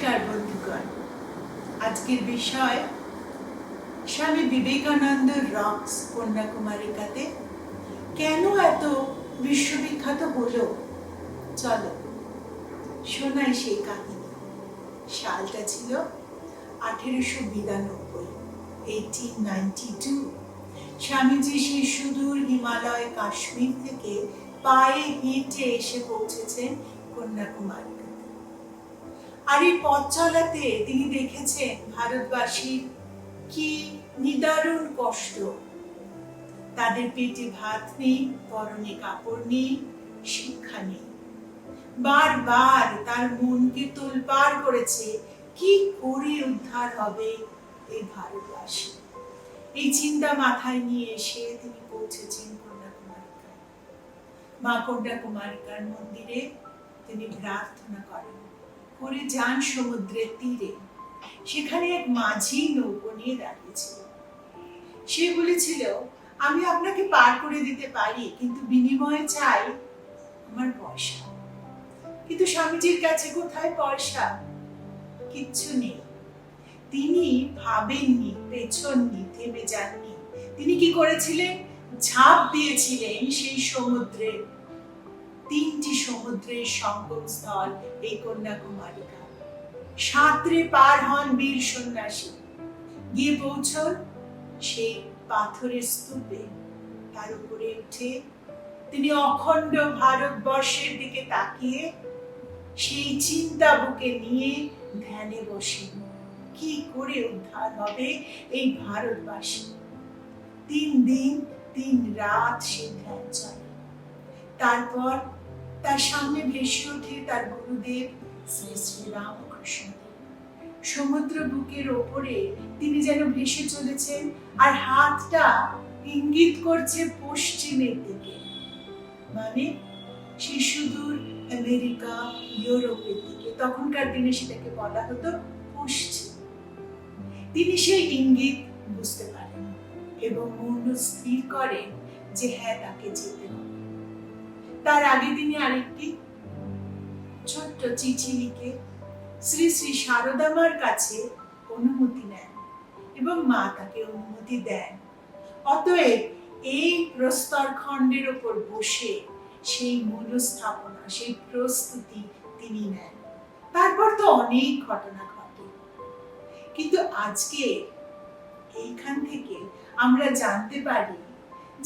নমস্কার বন্ধুগণ। আজকের বিষয় স্বামী বিবেকানন্দ রক্স কন্যাকুমারিকাতে কেন এত বিশ্ববিখ্যাত হলো, চলো শোনাই সেই কাহিনী। সালটা ছিল 1892। স্বামীজি সেই সুদূর হিমালয় কাশ্মীর থেকে পায়ে হেঁটে এসে পৌঁছেছেন কন্যাকুমারিকাতে। আর এই পথ চলাতে তিনি দেখেছেন ভারতবাসীর কি নিদারুণ কষ্ট। তাদের পেটে ভাত নেই, পরনে কাপড় নেই, শিক্ষা নেই। বারবার তার মনকে তোলপাড় করেছে, কি করে উদ্ধার হবে এই ভারতবাসী। এই চিন্তা মাথায় নিয়ে এসে তিনি পৌঁছেছেন কন্যাকুমারিকায়। মা কন্যাকুমারিকার মন্দিরে তিনি প্রার্থনা করেন, করে যান সমুদ্রের তীরে। সেখানে এক মাঝি নৌকো নিয়ে দাঁড়িয়েছিল। সে বলেছিল, আমি আপনাকে পার করে দিতে পারি, কিন্তু বিনিময়ে চাই আমার পয়সা। কিন্তু স্বামীজির কাছে কোথায় পয়সা? কিচ্ছু নেই। তিনি ভাবেননি, পেছননি, থেমে যাননি। তিনি কি করেছিলেন? ঝাঁপ দিয়েছিলেন সেই সমুদ্রে। 3টি সমুদ্রের সঙ্গম স্থল এই কন্যাকুমারিকা। সাঁতরে পার হন বীর সন্ন্যাসী, গিয়ে পৌঁছন সেই পাথরের স্তূপে। তার উপরে উঠে তিনি অখণ্ড ভারতবর্ষের দিকে তাকিয়ে সেই চিন্তা বুকে নিয়ে ধ্যানে বসেন, কি করে উদ্ধার হবে এই ভারতবাসী। 3 দিন 3 রাত সেই ধ্যান চলে। তারপর তার সামনে ভেসে ওঠে তার গুরুদেব শ্রী শ্রী রামকৃষ্ণ। সমুদ্র বুকের ওপরে তিনি যেন ভেসে চলেছেন, আর হাতটা ইঙ্গিত করছে পশ্চিমের দিকে, মানে সেই সুদূর আমেরিকা, ইউরোপের দিকে। তখনকার দিনে সেটাকে বলা হতো পশ্চিম। তিনি সেই ইঙ্গিত বুঝতে পারেন এবং মন স্থির করেন যে হ্যাঁ, তাকে যেতে হবে। তার আগে তিনি আরেকটি ছোট্ট চিঠি লিখে শ্রী শ্রী শারদা মার কাছে অনুমতি নেন এবং মা তাকে অনুমতি দেন। অতএব এই প্রস্তর খণ্ডের উপর বসে সেই মূলস্থাপনা, সেই প্রস্তুতি তিনি নেন। তারপর তো অনেক ঘটনা ঘটে, কিন্তু আজকে এইখান থেকে আমরা জানতে পারি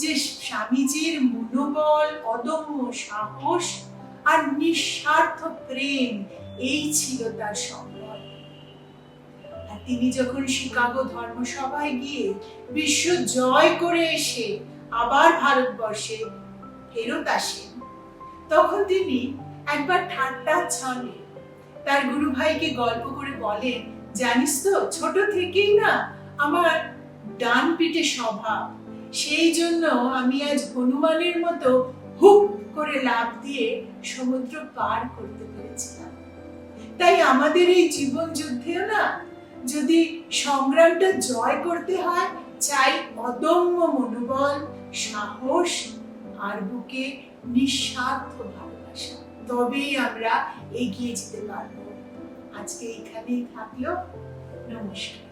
যে স্বামীজির মনোবল, অদম্য সাহস আর নিঃস্বার্থ প্রেম, এই ছিল তার সম্বল। আর তিনি যখন শিকাগো ধর্মসভায় গিয়ে বিশ্ব জয় করে এসে আবার ভারতবর্ষে ফেরত আসেন, তখন তিনি একবার ঠাট্টা ছলে তার গুরু ভাইকে গল্প করে বলেন, জানিস তো, ছোট থেকেই না আমার ডান পিঠে স্বভাব, সেই জন্য আমি আজ হনুমানের মতো হুপ করে লাফ দিয়ে সমুদ্র পার করতে পেরেছিলাম। তাই আমাদের এই জীবন যুদ্ধেও না, যদি সংগ্রামটা জয় করতে হয়, চাই অদম্য মনোবল, সাহস আর বুকে নিঃস্বার্থ ভালোবাসা। তবেই আমরা এগিয়ে যেতে পারবো। আজকে এখানেই থাকলো। নমস্কার।